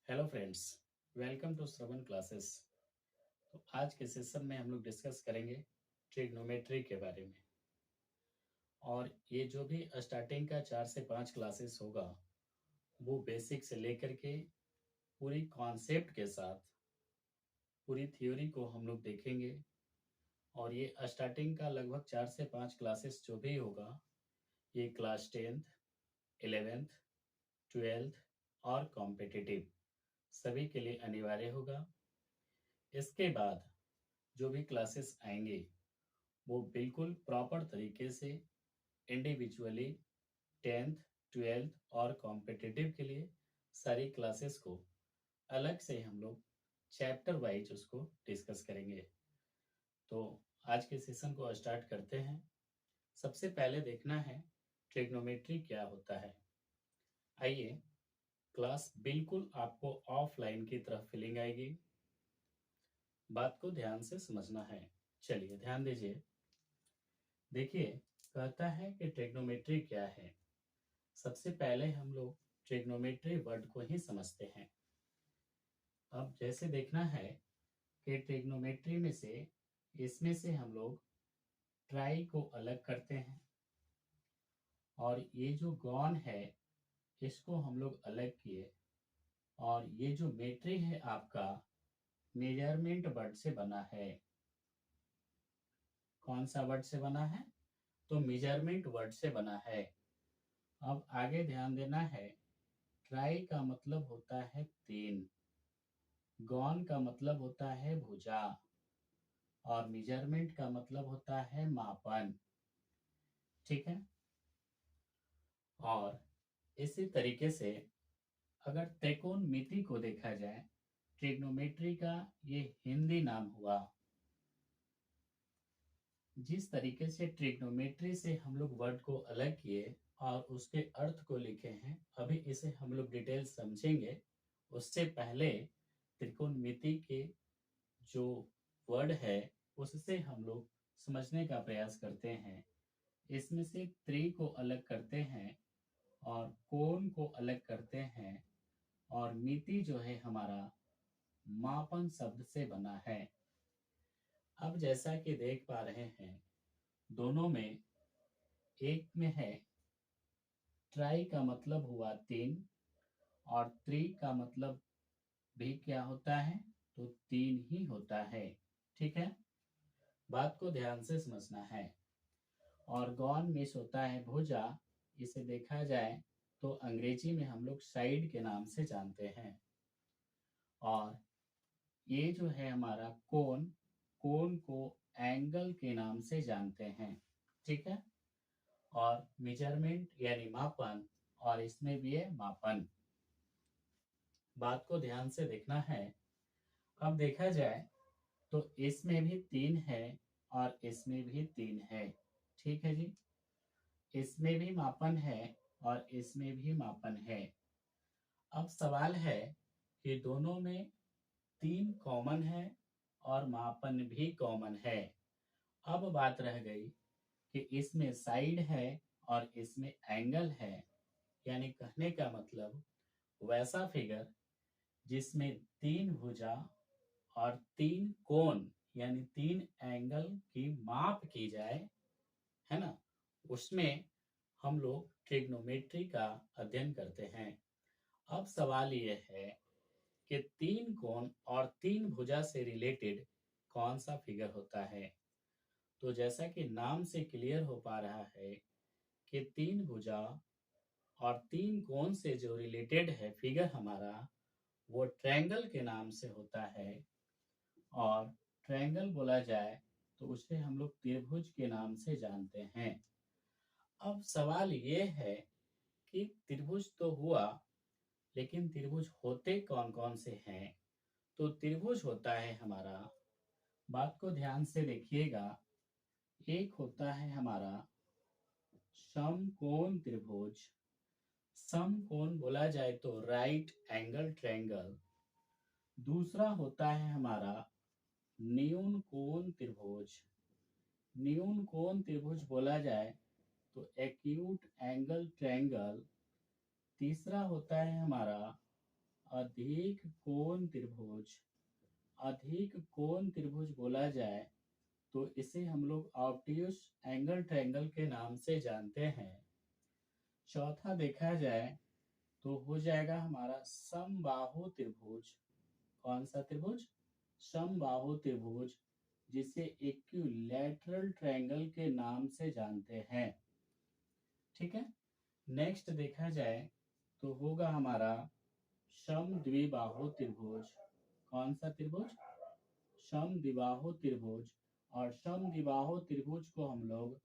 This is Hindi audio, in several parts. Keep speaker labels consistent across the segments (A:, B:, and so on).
A: Hello friends, welcome to Shravan classes. तो आज के सेशन में हम लोग डिस्कस करेंगे ट्रिग्नोमेट्री के बारे में। और ये जो भी स्टार्टिंग का 4 से 5 क्लासेस होगा वो बेसिक से लेकर के पूरी कॉन्सेप्ट के साथ पूरी थ्योरी को हम लोग देखेंगे। और ये स्टार्टिंग का लगभग 4 से 5 क्लासेस जो भी होगा ये क्लास 10th, 11th, 12th और कॉम्पिटिटिव सभी के लिए अनिवार्य होगा। इसके बाद जो भी क्लासेस आएंगे वो बिल्कुल प्रॉपर तरीके से इंडिविजुअली 10th, 12th और कॉम्पिटिटिव के लिए सारी क्लासेस को अलग से हम लोग चैप्टर वाइज उसको डिस्कस करेंगे। तो आज के सेशन को स्टार्ट करते हैं। सबसे पहले देखना है ट्रिग्नोमेट्री क्या होता है। आइए, क्लास बिल्कुल आपको ऑफलाइन की तरफ फीलिंग आएगी। बात को ध्यान से समझना है। चलिए ध्यान दीजिए। देखिए, कहता है कि ट्रिग्नोमेट्री क्या है। सबसे पहले हम लोग ट्रिग्नोमेट्री वर्ड को ही समझते हैं। अब जैसे देखना है कि ट्रिग्नोमेट्री में से इसमें से हम लोग ट्राई को अलग करते हैं और ये जो गॉन है इसको हम लोग अलग किए। और ये जो मेट्री है आपका मेजरमेंट वर्ड से बना है। कौन सा वर्ड से बना है? तो मेजरमेंट वर्ड से बना है। अब आगे ध्यान देना है। ट्राई का मतलब होता है 3, गॉन का मतलब होता है भुजा और मेजरमेंट का मतलब होता है मापन। ठीक है। और इसी तरीके से अगर त्रिकोणमिति को देखा जाए, ट्रिग्नोमेट्री का ये हिंदी नाम हुआ। जिस तरीके से ट्रिग्नोमेट्री से हम लोग वर्ड को अलग किए और उसके अर्थ को लिखे हैं, अभी इसे हम लोग डिटेल समझेंगे। उससे पहले त्रिकोणमिति के जो वर्ड है उससे हम लोग समझने का प्रयास करते हैं। इसमें से त्रि को अलग करते हैं और कोण को अलग करते हैं। और मिति जो है हमारा मापन शब्द से बना है। अब जैसा कि देख पा रहे हैं, दोनों में एक में है ट्राई का मतलब हुआ 3 और त्रि का मतलब भी क्या होता है? तो 3 ही होता है। ठीक है। बात को ध्यान से समझना है। और गॉन मिस होता है भुजा। इसे देखा जाए तो अंग्रेजी में हम लोग साइड के नाम से जानते हैं। और ये जो है हमारा कोण, कोण को एंगल के नाम से जानते हैं। ठीक है। और मेजरमेंट यानी मापन, और इसमें भी है मापन। बात को ध्यान से देखना है। अब देखा जाए तो इसमें भी 3 है और इसमें भी 3 है। ठीक है जी। इसमें भी मापन है और इसमें भी मापन है। अब सवाल है कि दोनों में 3 कॉमन है और मापन भी कॉमन है। अब बात रह गई कि इसमें साइड है और इसमें एंगल है। यानी कहने का मतलब वैसा फिगर जिसमें 3 भुजा और 3 कोण यानी 3 एंगल की माप की जाए, है ना, उसमें हम लोग ट्रिग्नोमेट्री का अध्ययन करते हैं। अब सवाल यह है कि 3 कोण और 3 भुजा से रिलेटेड कौन सा फिगर होता है। तो जैसा कि नाम से क्लियर हो पा रहा है कि 3 भुजा और 3 कोण से जो रिलेटेड है फिगर हमारा, वो ट्रायंगल के नाम से होता है। और ट्रायंगल बोला जाए तो उसे हम लोग त्रिभुज के नाम से जानते हैं। अब सवाल ये है कि त्रिभुज तो हुआ, लेकिन त्रिभुज होते कौन कौन से हैं? तो त्रिभुज होता है हमारा, बात को ध्यान से देखिएगा, एक होता है हमारा समकोण त्रिभुज। समकोण बोला जाए तो राइट एंगल ट्रायंगल। दूसरा होता है हमारा न्यून कोण त्रिभुज। न्यून कोण त्रिभुज बोला जाए तो एक्यूट एंगल ट्रायंगल। तीसरा होता है हमारा अधिक कोण त्रिभुज, अधिक कोण त्रिभुज बोला जाए तो इसे हम लोग ऑब्ट्यूस एंगल ट्रायंगल के नाम से जानते हैं। चौथा देखा जाए तो हो जाएगा हमारा समबाहु त्रिभुज। कौन सा त्रिभुज? समबाहु त्रिभुज, जिसे इक्विलैटरल ट्रायंगल के नाम से जानते हैं। ठीक है। नेक्स्ट देखा जाए तो होगा हमारा समद्विबाहु त्रिभुज। कौन सा त्रिभुज? समद्विबाहु त्रिभुज। और समद्विबाहु त्रिभुज को हम लोग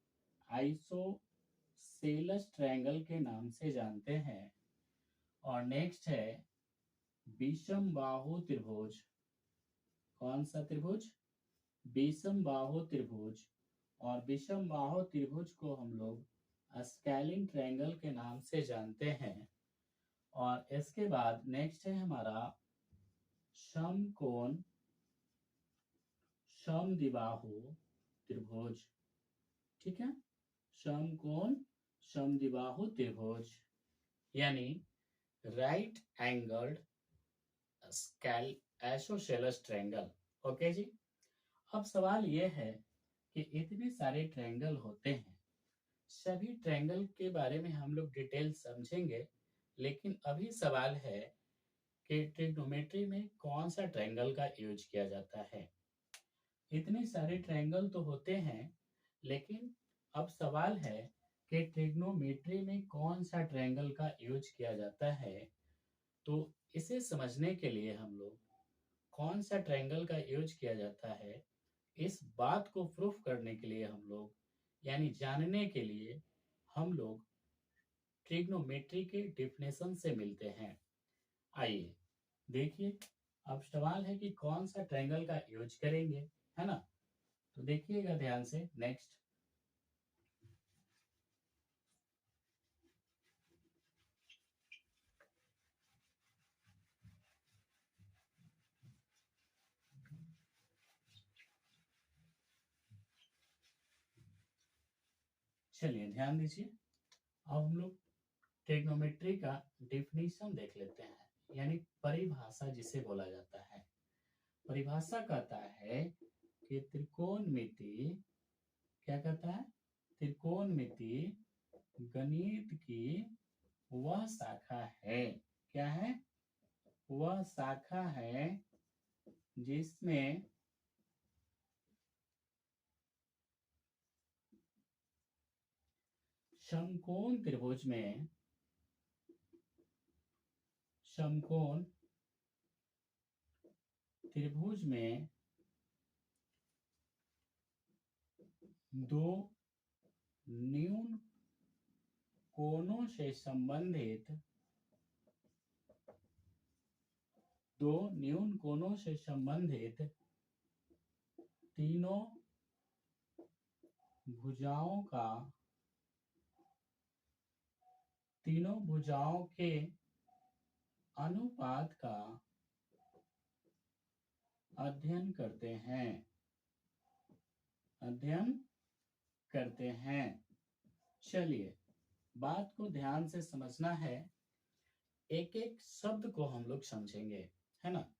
A: आइसोसेलेस ट्रायंगल के नाम से जानते हैं। और नेक्स्ट है विषमबाहु त्रिभुज। कौन सा त्रिभुज? विषमबाहु त्रिभुज। और विषमबाहु त्रिभुज को हम लोग स्केलिंग ट्रायंगल के नाम से जानते हैं। और इसके बाद नेक्स्ट है हमारा समकोण समद्विबाहु त्रिभुज। ठीक है। समकोण समद्विबाहु त्रिभुज यानी right angled scale isosceles triangle. Okay जी। अब सवाल यह है कि इतने सारे ट्रायंगल होते हैं, सभी ट्रायंगल के बारे में हम लोग डिटेल समझेंगे, लेकिन अभी सवाल है कि ट्रिग्नोमेट्री में कौन सा ट्रायंगल का यूज किया जाता है। इतने सारे ट्रायंगल तो होते हैं, लेकिन अब सवाल है कि ट्रिग्नोमेट्री में कौन सा ट्रायंगल का यूज किया जाता है। तो इसे समझने के लिए हम लोग कौन सा ट्रायंगल का यूज किया जाता है, इस बात को प्रूफ करने के लिए हम लोग यानी जानने के लिए हम लोग ट्रिग्नोमेट्री के डेफिनेशन से मिलते हैं। आइए देखिए, अब सवाल है कि कौन सा ट्रायंगल का यूज करेंगे, है ना। तो देखिएगा ध्यान से। नेक्स्ट चलिए ध्यान दीजिए। अब हम लोग ट्रिग्नोमेट्री का डेफिनेशन देख लेते हैं, यानी परिभाषा जिसे बोला जाता है। परिभाषा कहता है कि त्रिकोणमिति क्या कहता है? त्रिकोणमिति गणित की वह शाखा है। क्या है? वह शाखा है जिसमें समकोण त्रिभुज में समकोण त्रिभुज में दो न्यून कोणों से संबंधित तीनों भुजाओं के अनुपात का अध्ययन करते हैं। चलिए बात को ध्यान से समझना है, एक एक शब्द को हम लोग समझेंगे, है ना।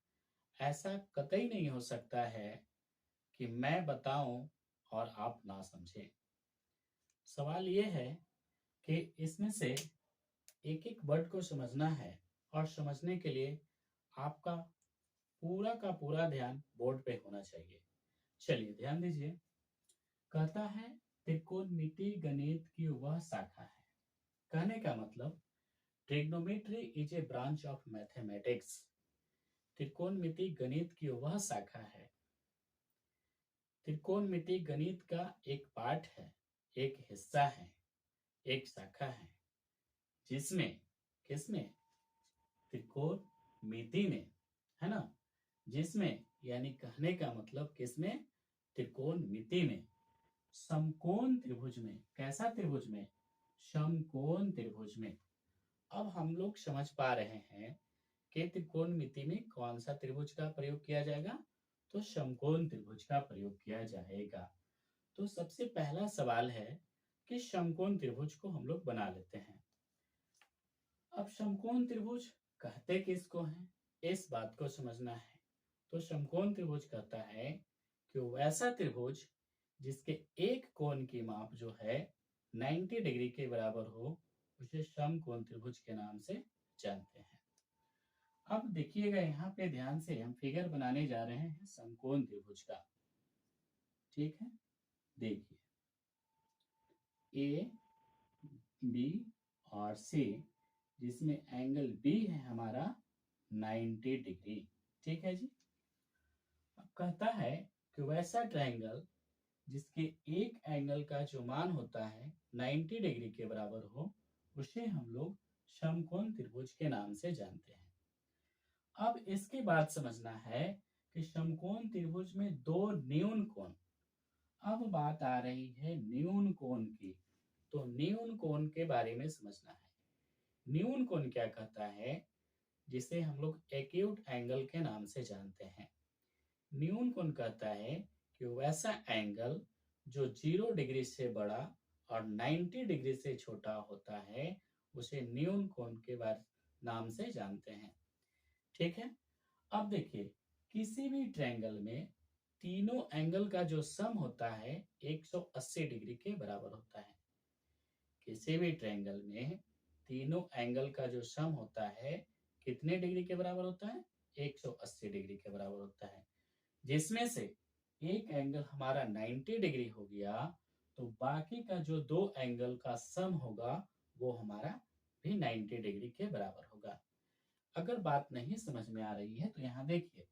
A: ऐसा कतई नहीं हो सकता है कि मैं बताऊं और आप ना समझें। सवाल यह है कि इसमें से एक एक वर्ड को समझना है, और समझने के लिए आपका पूरा का पूरा ध्यान बोर्ड पे होना चाहिए। चलिए ध्यान दीजिए। कहता है त्रिकोणमिति गणित की वह शाखा है। कहने का मतलब trigonometry is a branch of mathematics. त्रिकोणमिति गणित की वह शाखा है। त्रिकोणमिति गणित का एक पार्ट है, एक हिस्सा है, एक शाखा है, जिसमें किसमें? त्रिकोणमिति में, है ना। जिसमें यानी कहने का मतलब किसमें? त्रिकोणमिति में, समकोण त्रिभुज में। कैसा त्रिभुज में? समकोण त्रिभुज में। अब हम लोग समझ पा रहे हैं कि त्रिकोणमिति में कौन सा त्रिभुज का प्रयोग किया जाएगा? तो समकोण त्रिभुज का प्रयोग किया जाएगा। तो सबसे पहला सवाल है कि समकोण त्रिभुज को हम लोग बना लेते हैं। अब समकोण त्रिभुज कहते किसको हैं? इस बात को समझना है। तो समकोण त्रिभुज कहता है कि वैसा त्रिभुज जिसके एक कोण की माप जो है 90 डिग्री के बराबर हो, उसे समकोण त्रिभुज के नाम से जानते हैं। अब देखिएगा यहाँ पे ध्यान से, हम फिगर बनाने जा रहे हैं समकोण त्रिभुज का। ठीक है, देखिए ए, बी और सी, जिसमें एंगल बी है हमारा 90 डिग्री। ठीक है जी। अब कहता है कि वैसा ट्रायंगल जिसके एक एंगल का जो मान होता है 90 डिग्री के बराबर हो, उसे हम लोग समकोण त्रिभुज के नाम से जानते हैं। अब इसके बाद समझना है कि समकोण त्रिभुज में दो न्यून कोण। अब बात आ रही है न्यून कोण की, तो न्यून कोण के बारे में समझना है। न्यून कोण क्या कहता है, जिसे हम लोग एक्यूट एंगल के नाम से जानते हैं। न्यून कोण कहता है कि वैसा एंगल जो 0 डिग्री से बड़ा और 90 डिग्री से छोटा होता है, उसे न्यून कोण के नाम से जानते हैं। ठीक है। अब देखिए, किसी भी ट्रायंगल में तीनों एंगल का जो सम होता है 180 डिग्री के बराबर होता है। किसी भी ट्रायंगल में तीनों एंगल का जो सम होता है कितने डिग्री के बराबर होता है? 180 डिग्री के बराबर होता है। जिसमें से एक एंगल हमारा 90 डिग्री हो गया, तो बाकी का जो दो एंगल का सम होगा वो हमारा भी 90 डिग्री के बराबर होगा। अगर बात नहीं समझ में आ रही है तो यहाँ देखिए,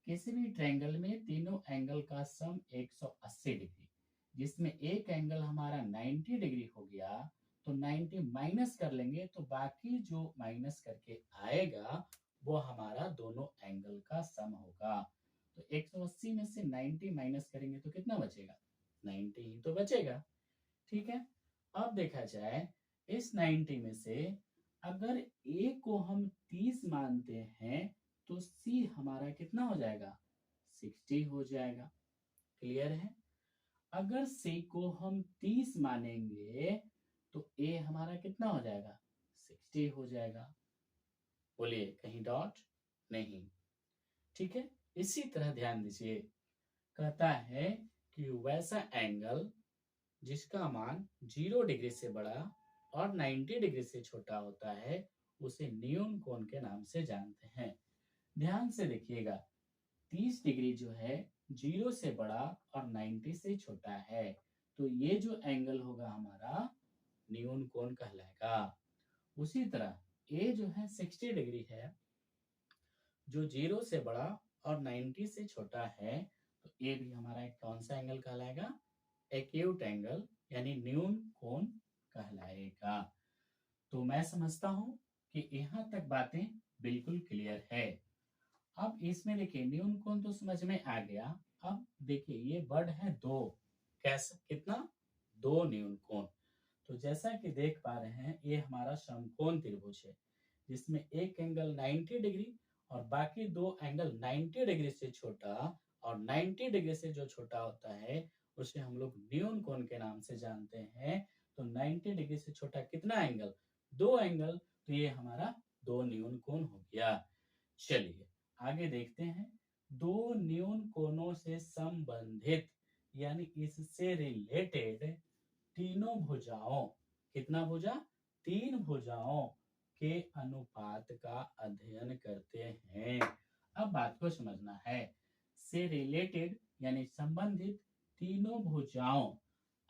A: किसी भी ट्रायंगल में तीनों एंगल का सम 180 डिग्री, जिसमें एक एंगल हमारा 90 डिग्री हो गया, तो 90 माइनस कर लेंगे तो बाकी जो माइनस करके आएगा वो हमारा दोनों एंगल का सम होगा। तो 180 में से 90 माइनस करेंगे तो कितना बचेगा? 90 ही तो बचेगा। ठीक है। अब देखा जाए, इस 90 में से अगर ए को हम 30 मानते हैं तो सी हमारा कितना हो जाएगा? 60 हो जाएगा। क्लियर है? अगर सी को हम 30 मानेंगे तो ए हमारा कितना हो जाएगा? 60 हो जाएगा। बोलिए, कहीं डॉट नहीं। ठीक है। इसी तरह ध्यान दीजिए, कहता है कि वैसा एंगल जिसका मान 0 डिग्री से बड़ा और 90 डिग्री से छोटा होता है, उसे न्यून कोण के नाम से जानते हैं। ध्यान से देखिएगा, 30 डिग्री जो है 0 से बड़ा और 90 से छोटा है, तो ये जो एंगल होगा हमारा न्यून कोण कहलाएगा। उसी तरह ए जो है 60 डिग्री है, जो 0 से बड़ा और 90 से छोटा है, तो ये भी हमारा एक कौन सा एंगल कहलाएगा? एक्यूट एंगल, यानी न्यून कोण कहलाएगा। तो मैं समझता हूं कि यहाँ तक बातें बिल्कुल क्लियर है। अब इसमें देखिए, न्यून कोण तो समझ में आ गया। अब देखिए, ये वर्ड है दो। कैसा? कितना? दो न्यून कोण। तो जैसा कि देख पा रहे हैं, ये हमारा समकोण त्रिभुज है, जिसमें एक एंगल 90 डिग्री और बाकी दो एंगल 90 डिग्री से छोटा, और 90 डिग्री से जो छोटा होता है उसे हम लोग न्यून कोण के नाम से जानते हैं। तो 90 डिग्री से छोटा कितना एंगल? दो एंगल। तो ये हमारा दो न्यून कोण हो गया। चलिए आगे देखते हैं। दो न्यून कोणों से संबंधित, यानी इससे रिलेटेड तीनों भुजाओं, कितना भुजा? तीन भुजाओं के अनुपात का अध्ययन करते हैं। अब बात को समझना है। से रिलेटेड यानी संबंधित तीनों भुजाओं।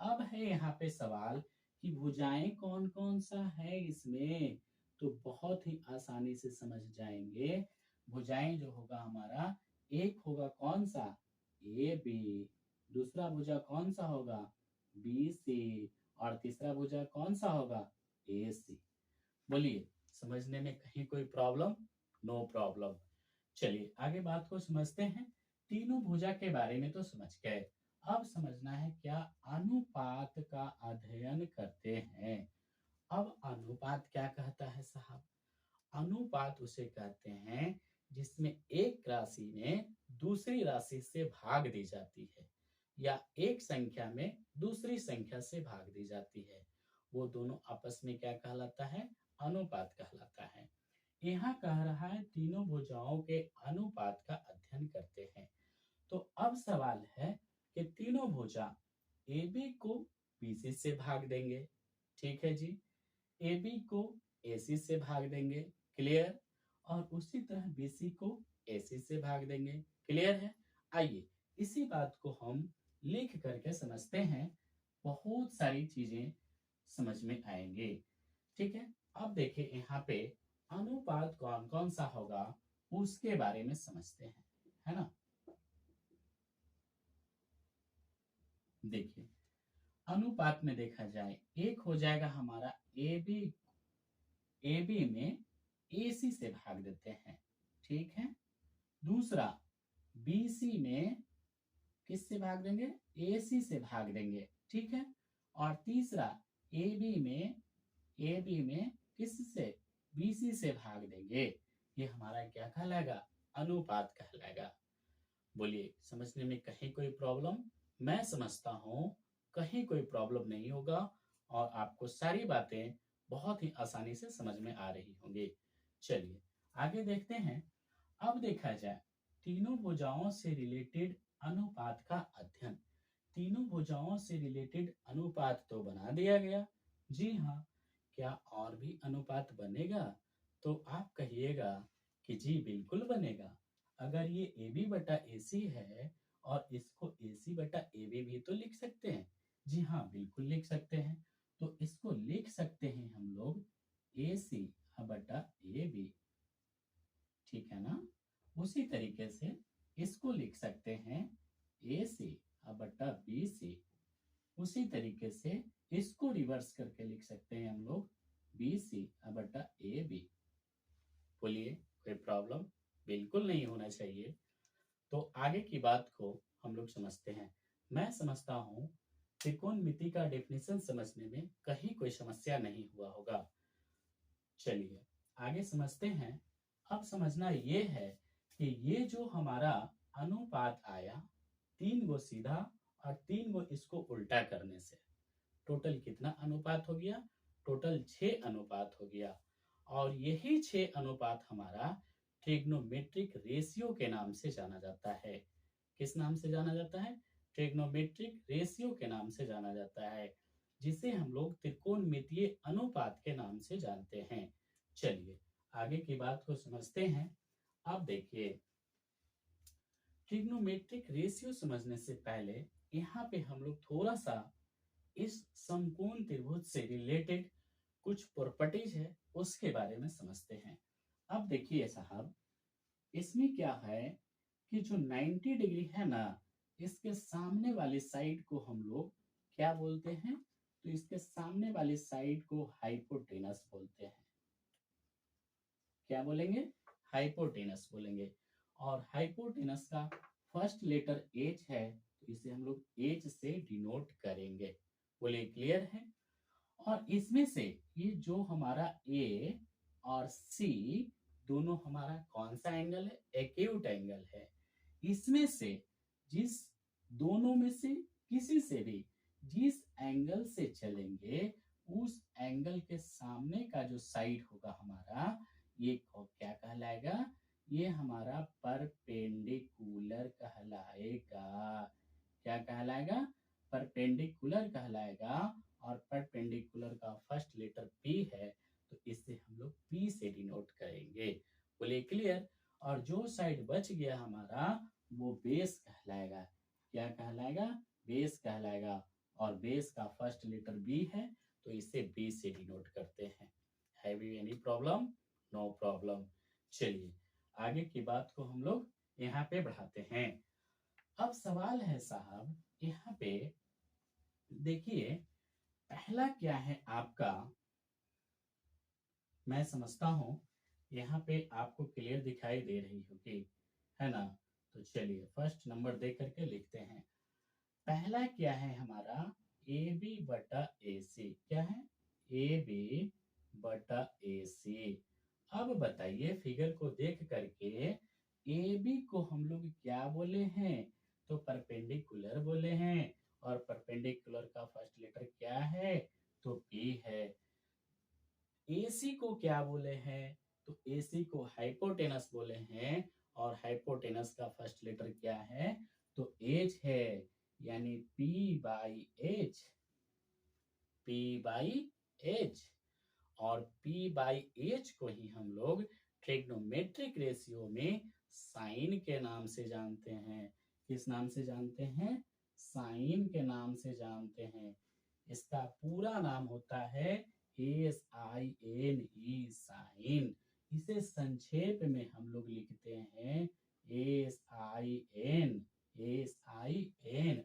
A: अब है यहाँ पे सवाल कि भुजाएं कौन कौन सा है इसमें, तो बहुत ही आसानी से समझ जाएंगे। भुजाएं जो होगा हमारा, एक होगा कौन सा? A B. दूसरा भुजा कौन सा होगा? B C. और तीसरा भुजा कौन सा होगा? ए सी। बोलिए, समझने में कहीं कोई प्रॉब्लम? No problem. चलिए आगे बात को समझते हैं। तीनों भुजा के बारे में तो समझ गए। अब समझना है क्या अनुपात का अध्ययन करते हैं। अब अनुपात क्या कहता है साहब? अनुपात उसे कहते हैं जिसमें एक राशि में दूसरी राशि से भाग दी जाती है, या एक संख्या में दूसरी संख्या से भाग दी जाती है। वो दोनों आपस में क्या कहलाता है? अनुपात कहलाता है। यहाँ कह रहा है तीनों भुजाओं के अनुपात का अध्ययन करते हैं। तो अब सवाल है कि तीनों भुजा AB को BC से भाग देंगे। ठीक है जी। AB को AC से भाग देंगे। क्लियर। और उसी तरह BC को AC से भाग देंगे। क्लियर है। आइए इसी बात को हम लिख करके समझते हैं। बहुत सारी चीजें समझ में आएंगे। ठीक है। अब देखिए यहाँ पे अनुपात कौन कौन सा होगा उसके बारे में समझते हैं, है ना। देखिए अनुपात में देखा जाए एक हो जाएगा हमारा ए बी में AC से भाग देते हैं। ठीक है। दूसरा BC में किससे भाग देंगे, AC से भाग देंगे। ठीक है। और तीसरा ए बी में किससे, BC से भाग देंगे। ये हमारा क्या कहलाएगा, अनुपात कहलाएगा। बोलिए समझने में कहीं कोई प्रॉब्लम, मैं समझता हूं कहीं कोई प्रॉब्लम नहीं होगा और आपको सारी बातें बहुत ही आसानी से समझ में आ रही होंगी। चलिए आगे देखते हैं। अब देखा जाए तीनों भुजाओं से रिलेटेड अनुपात का अध्ययन। तीनों भुजाओं से रिलेटेड अनुपात तो बना दिया गया। जी हाँ। क्या और भी अनुपात बनेगा, तो आप कहिएगा कि जी बिल्कुल बनेगा। अगर ये ए बी बटा ए सी है और इसको ए सी बटा ए बी भी तो लिख सकते हैं। जी हाँ बिल्कुल लिख सकते हैं। तो इसको लिख सकते हैं हम लोग ए सी बटा ए बी। ठीक है ना। उसी तरीके से इसको लिख सकते हैं ए सी बटा बी सी। उसी तरीके से इसको रिवर्स करके लिख सकते हैं हम लोग बी सी बटा ए बी। बोलिए कोई प्रॉब्लम बिल्कुल नहीं होना चाहिए। तो आगे की बात को हम लोग समझते हैं। मैं समझता हूं त्रिकोणमिति का डेफिनेशन समझने में कहीं कोई समस्या नहीं हुआ होगा। चलिए आगे समझते हैं। अब समझना ये है कि ये जो हमारा अनुपात आया 3 गो सीधा और 3 गो इसको उल्टा करने से टोटल कितना अनुपात हो गया, टोटल 6 अनुपात हो गया। और यही 6 अनुपात हमारा ट्रिग्नोमेट्रिक रेशियो के नाम से जाना जाता है। किस नाम से जाना जाता है, ट्रिग्नोमेट्रिक रेशियो के नाम से जाना जाता है, जिसे हम लोग त्रिकोणमितीय अनुपात के नाम से जानते हैं। चलिए आगे की बात को समझते हैं। अब देखिए ट्रिग्नोमेट्रिक रेशियो समझने से पहले यहाँ पे हम लोग थोड़ा सा इस समकोण त्रिभुज से रिलेटेड कुछ प्रॉपर्टीज है उसके बारे में समझते हैं। अब देखिए साहब, इसमें क्या है कि जो 90 डिग्री है ना, इसके सामने वाली साइड को हम लोग क्या बोलते हैं, तो इसके सामने वाली साइड को हाइपोटेनस बोलते हैं। क्या बोलेंगे, हाइपोटेनस बोलेंगे। और हाइपोटेनस का फर्स्ट लेटर एच है, तो इसे हम लोग एच से डिनोट करेंगे। बोले क्लियर है। और इसमें से ये जो हमारा ए और सी दोनों हमारा कौन सा एंगल है, एक्यूट एंगल है। इसमें से जिस दोनों में से किसी से भी जिस एंगल से चलेंगे उस एंगल के सामने का जो साइड होगा हमारा, ये क्या कहलाएगा, ये हमारा परपेंडिकुलर कहलाएगा। क्या कहलाएगा, परपेंडिकुलर कहलाएगा। और परपेंडिकुलर का फर्स्ट लेटर पी है, तो इससे हम लोग पी से डिनोट करेंगे। बोलिए क्लियर। और जो साइड बच गया हमारा वो बेस कहलाएगा। क्या कहलाएगा, बेस कहलाएगा। और बेस का फर्स्ट लेटर बी है, तो इसे बी से डिनोट करते हैं। Have you any problem, no problem. चलिए आगे की बात को हम लोग यहाँ पे बढ़ाते हैं। अब सवाल है साहब, यहाँ पे देखिए पहला क्या है आपका, मैं समझता हूं यहाँ पे आपको क्लियर दिखाई दे रही होगी, है ना। तो चलिए फर्स्ट नंबर दे करके लिखते हैं। पहला क्या है हमारा, ए बी बटा ए सी। क्या है, ए बी बटा ए सी। अब बताइए फिगर को देख करके ए बी को हम लोग क्या बोले हैं, तो परपेंडिकुलर बोले हैं। और परपेंडिकुलर का फर्स्ट लेटर क्या है, तो पी है। AC को क्या बोले हैं, तो AC को हाइपोटेनस बोले हैं और हाइपोटेनस का फर्स्ट लेटर क्या है? तो H है, यानी P/H, P/H। और P/H को ही हम लोग ट्रिग्नोमेट्रिक रेशियो में साइन के नाम से जानते हैं। किस नाम से जानते हैं? साइन के नाम से जानते हैं। इसका पूरा नाम होता है SINE, साइन। इसे संक्षेप में हम लोग लिखते हैं SIN, SIN।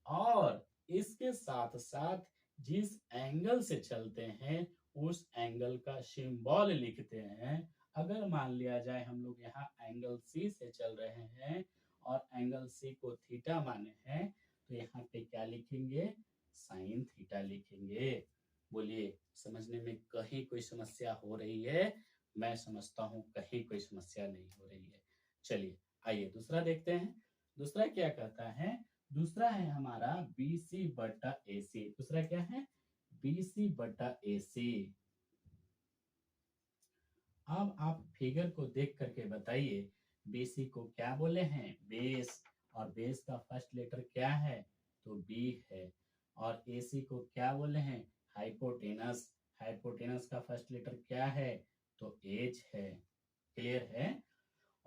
A: और इसके साथ साथ जिस एंगल से चलते हैं उस एंगल का सिंबल लिखते हैं। अगर मान लिया जाए हम लोग यहाँ एंगल सी से चल रहे हैं और एंगल सी को थीटा माने हैं, तो यहाँ पे क्या लिखेंगे? साइन थीटा लिखेंगे। बोलिए, समझने में कहीं कोई समस्या हो रही है? मैं समझता हूँ कहीं कोई समस्या नहीं हो रही है। चलिए आइए दूसरा देखते हैं। दूसरा क्या कहता है? दूसरा है हमारा BC/AC। दूसरा क्या है? BC/AC। अब आप फिगर को देख करके बताइए, BC को क्या बोले हैं? बेस। और बेस का फर्स्ट लेटर क्या है? तो B है। और AC को क्या बोले हैं? हाइपोटेनस। हाइपोटेनस का फर्स्ट लेटर क्या है? तो H है। क्लियर है?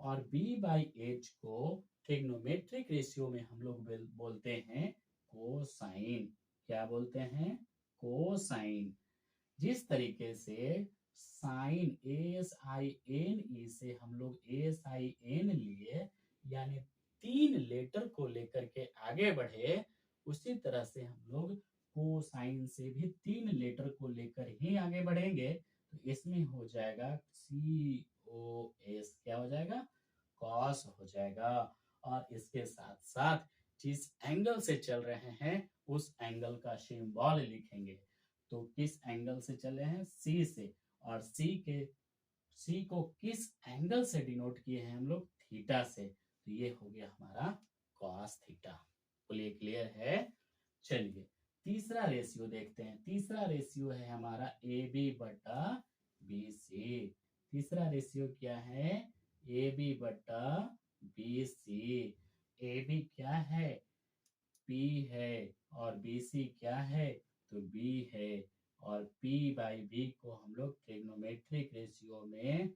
A: और B/H को ट्रिग्नोमेट्रिक रेशियो में हम लोग बोलते हैं कोसाइन। क्या बोलते हैं? कोसाइन। जिस तरीके से साइन SINE से हम लोग SIN लिए, यानी 3 लेटर को लेकर के आगे बढ़े, उसी तरह से हम लोग कोसाइन से भी 3 लेटर को लेकर ही आगे बढ़ेंगे। तो इसमें हो जाएगा COS। क्या हो जाएगा? कॉस हो जाएगा। और इसके साथ साथ जिस एंगल से चल रहे हैं उस एंगल का सिंबल लिखेंगे। तो किस एंगल से चले हैं? सी से। और सी को किस एंगल से डिनोट किए हैं हम लोग? थीटा से। तो ये हो गया हमारा कॉस थीटा। बोलिए, क्लियर है? चलिए तीसरा रेशियो देखते हैं। तीसरा रेशियो है हमारा AB/BC। तीसरा रेशियो क्या है? AB/BC। AB क्या है? P है। और BC क्या है? तो B है। और P/B को हम लोग ट्रिग्नोमेट्रिक रेशियो में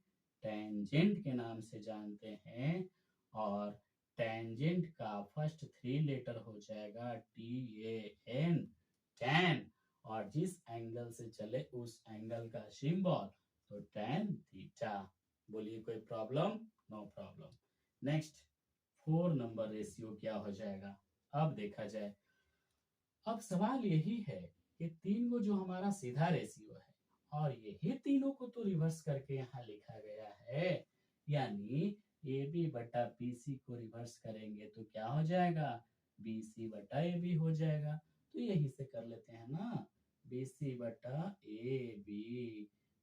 A: टेंजेंट के नाम से जानते हैं। और टेंजेंट का फर्स्ट 3 लेटर हो जाएगा TAN, टैन। और जिस एंगल से चले उस एंगल का सिंबल तो टैन थीटा। बोलिए, कोई problem? No problem. Next 4 number ratio क्या हो जाएगा? अब देखा जाए। अब सवाल यही है कि 3 को जो हमारा सीधा रेशियो है और यही तीनों को तो रिवर्स करके यहाँ लिखा गया है। यानी AB/BC को रिवर्स करेंगे तो क्या हो जाएगा? BC/AB हो जाएगा। तो यही से कर लेते हैं ना, BC/AB।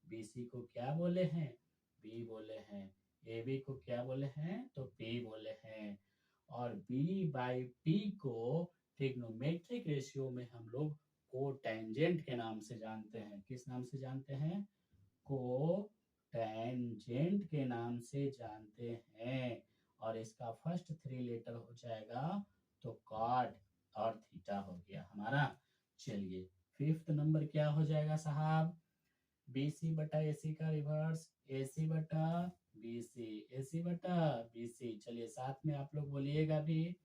A: BC को क्या बोले हैं? B बोले हैं। AB को क्या बोले हैं? तो P बोले हैं। और B/P को ट्रिग्नोमेट्रिक रेशियो में हम लोग कोटेंजेंट के नाम से जानते हैं। किस नाम से जानते हैं? कोटेंजेंट के नाम से जानते हैं। और इसका फर्स्ट 3 लेटर हो जाएगा तो कॉट। और थीटा हो गया हमारा। चलिए 5th नंबर क्या हो जाएगा साहब? BC/AC का रिवर्स AC/BC, AC/BC। चलिए साथ में आप लोग बोलिएगा भी।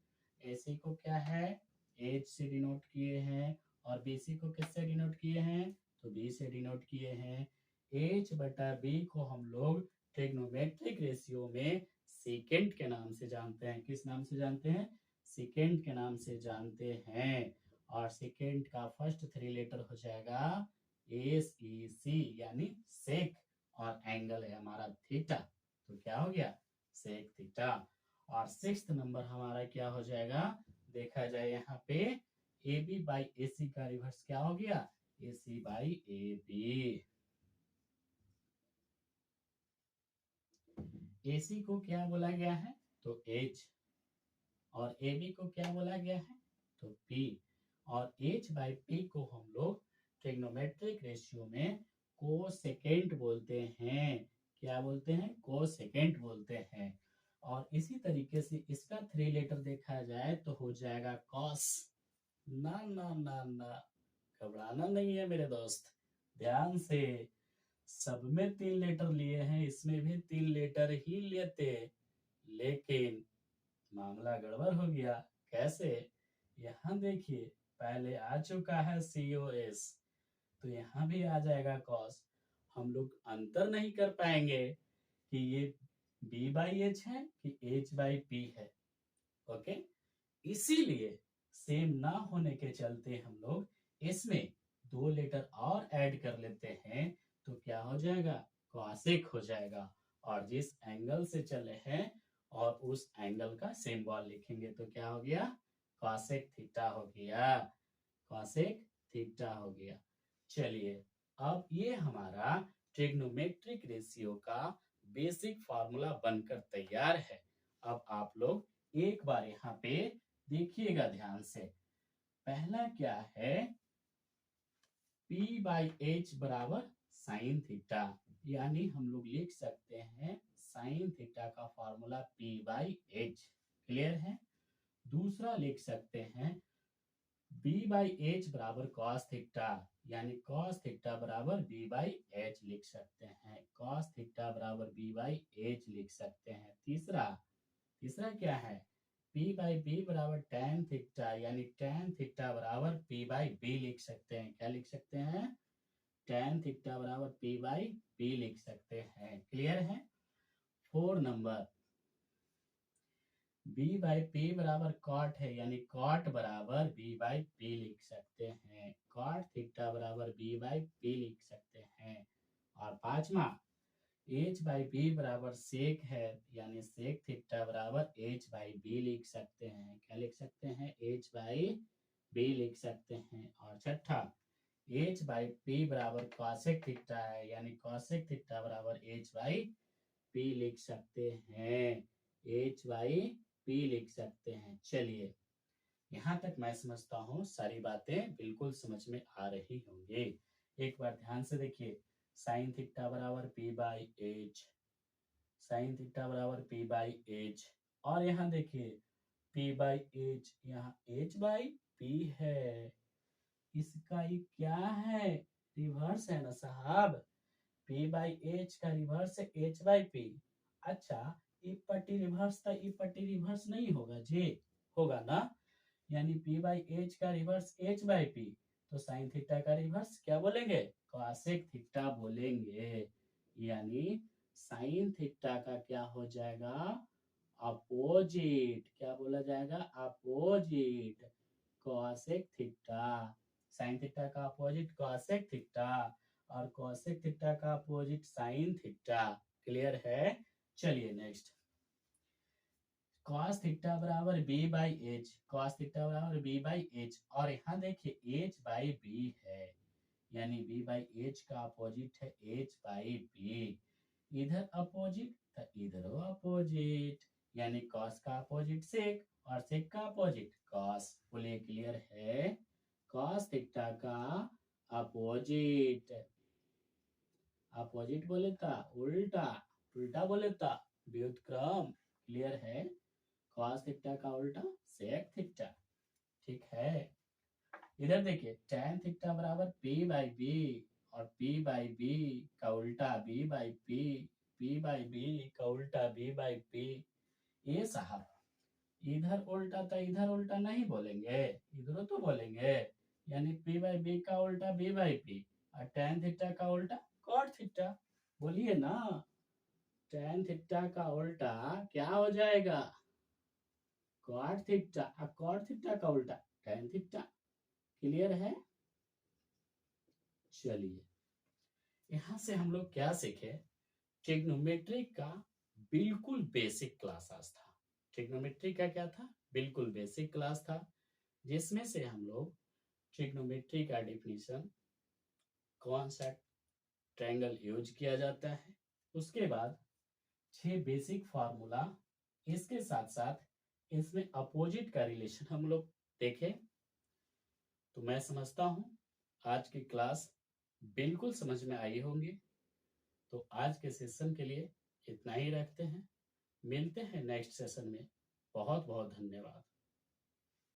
A: AC को क्या है? H से डिनोट किए हैं। और BC को किससे डिनोट किए हैं? तो B से डिनोट किए हैं। H/B को हम लोग ट्रिग्नोमेट्रिक रेशियो में सेकेंड के नाम से जानते हैं। किस नाम से जानते हैं? सेकेंड के नाम से जानते हैं। और सेकेंड का फर्स्ट 3 लेटर हो जाएगा SEC, यानी सेक। और एंगल है हमारा थीटा। तो क्या हो गया? Sec theta. और 6th नंबर हमारा क्या हो जाएगा? देखा जाए यहाँ पे AB/AC का रिवर्स क्या हो गया? AC/AB। AC को क्या बोला गया है? तो H। और AB को क्या बोला गया है? तो P। और H/P को हम लोग ट्रिग्नोमेट्रिक रेशियो में कोसेकेंट बोलते हैं। क्या बोलते हैं? कोसेकेंट बोलते हैं। और इसी तरीके से इसका 3 लेटर देखा जाए तो हो जाएगा कॉस। ना ना ना ना, घबराना नहीं है मेरे दोस्त, ध्यान से। सब में 3 लेटर लिए हैं, इसमें भी 3 लेटर ही लेते, लेकिन मामला गड़बड़ हो गया। कैसे? यहाँ देखिए, पहले आ चुका है COS, तो यहाँ भी आ जाएगा कॉस। हम लोग अंतर नहीं कर पाएंगे कि ये B/H है कि H/P है। ओके, इसीलिए सेम ना होने के चलते हम लोग इसमें 2 लेटर और ऐड कर लेते हैं, तो क्या हो जाएगा? कॉसेक हो जाएगा। और जिस एंगल से चले हैं और उस एंगल का सिंबल लिखेंगे तो क्या हो गया? कॉसेक थीटा हो गया। कॉसेक थीटा हो गया। चलिए, अब ये हमारा ट्रिग्नोमेट्रिक रेशियो का बेसिक फार्मूला बनकर तैयार है। अब आप लोग एक बार यहाँ पे देखिएगा ध्यान से। पहला क्या है? P/H बराबर साइन थीटा, यानी हम लोग लिख सकते हैं साइन थीटा का फार्मूला P/H। क्लियर है? दूसरा लिख सकते हैं B/H बराबर कॉस थीटा, यानी कॉस थीटा बराबर B/H लिख सकते हैं। कॉस थीटा बराबर B/H लिख सकते हैं। तीसरा तीसरा क्या है? P/B बराबर tan थीटा, यानी tan थीटा बराबर P/B लिख सकते हैं। क्या लिख सकते हैं? tan थीटा बराबर P/B लिख सकते हैं। क्लियर है? 4 नंबर, B/P बराबर कॉट है, यानी कॉट बराबर B/P लिख सकते हैं। कॉट थीटा बराबर B/P लिख सकते हैं। और पांचवा, H/B बराबर सेक है, यानी सेक थीटा बराबर H/B लिख सकते हैं। क्या लिख सकते हैं? H/B लिख सकते हैं। और छठा, H/P बराबर कॉसेक थीटा है, यानी कॉसेक थीटा बराबर H/P लिख सकते हैं। H/P लिख सकते हैं। चलिए, यहाँ तक मैं समझता हूँ सारी बातें बिल्कुल समझ में आ रही होंगी। एक बार ध्यान से देखिए, साइन थीटा बराबर P/H, साइन थीटा बराबर P/H। और यहाँ देखिए P/H, यहाँ H/P है। इसका ये क्या है? रिवर्स है ना साहब। P/H का रिवर्स है H/P। अच्छा, ई पट्टी रिवर्स था, ई पट्टी रिवर्स नहीं होगा जी? होगा ना? यानी P/H का रिवर्स H/P, तो साइन थीटा का रिवर्स क्या बोलेंगे? कॉसेक थीटा बोलेंगे। यानी साइन थीटा का क्या हो जाएगा? अपोजिट। क्या बोला जाएगा? Opposite, cosec theta. Sine theta का अपोजिट कॉसेक थीटा, और कॉसेक थीटा का अपोजिट साइन थीटा। क्लियर है? चलिए नेक्स्ट, cos थीटा बराबर B/H, cos थीटा बराबर B/H। और यहाँ देखिए H/B है, यानी B/H का अपोजिट है H/B। इधर अपोजिट तो इधर अपोजिट, यानी cos का अपोजिट सेक और सेक का अपोजिट cos। बोलिए क्लियर है? cos थीटा का अपोजिट, अपोजिट बोले था उल्टा, उल्टा बोले था व्युत्क्रम। क्लियर है? cos थीटा का उल्टा sec थीटा। ठीक है? इधर देखिए tan थीटा बराबर P/B, और P/B का उल्टा B/P, P/B का उल्टा B/P। ये साहब, इधर उल्टा था इधर उल्टा नहीं बोलेंगे, इधर तो बोलेंगे। यानी P/B का उल्टा B/P, और tan थीटा का उल्टा cot थीटा। बोलिए ना, tan थीटा का उल्टा क्या हो जाएगा? cot थीटा, और cot थीटा का उल्टा tan थीटा। क्लियर है? चलिए, यहां से हम लोग क्या सीखे? ट्रिग्नोमेट्री का बिल्कुल बेसिक क्लास आज था। ट्रिग्नोमेट्री का क्या था? बिल्कुल बेसिक क्लास था, जिसमें से हम लोग ट्रिग्नोमेट्री का डिफिनीशन, कौन सा ट्रायंगल यूज किया जाता है, उसके बाद 6 बेसिक फार्मूला, इसके साथ साथ इसमें अपोजिट का रिलेशन हम लोग देखे। तो मैं समझता हूं आज की क्लास बिल्कुल समझ में आई होंगी। तो आज के सेशन के लिए इतना ही रखते हैं। मिलते हैं नेक्स्ट सेशन में। बहुत बहुत धन्यवाद।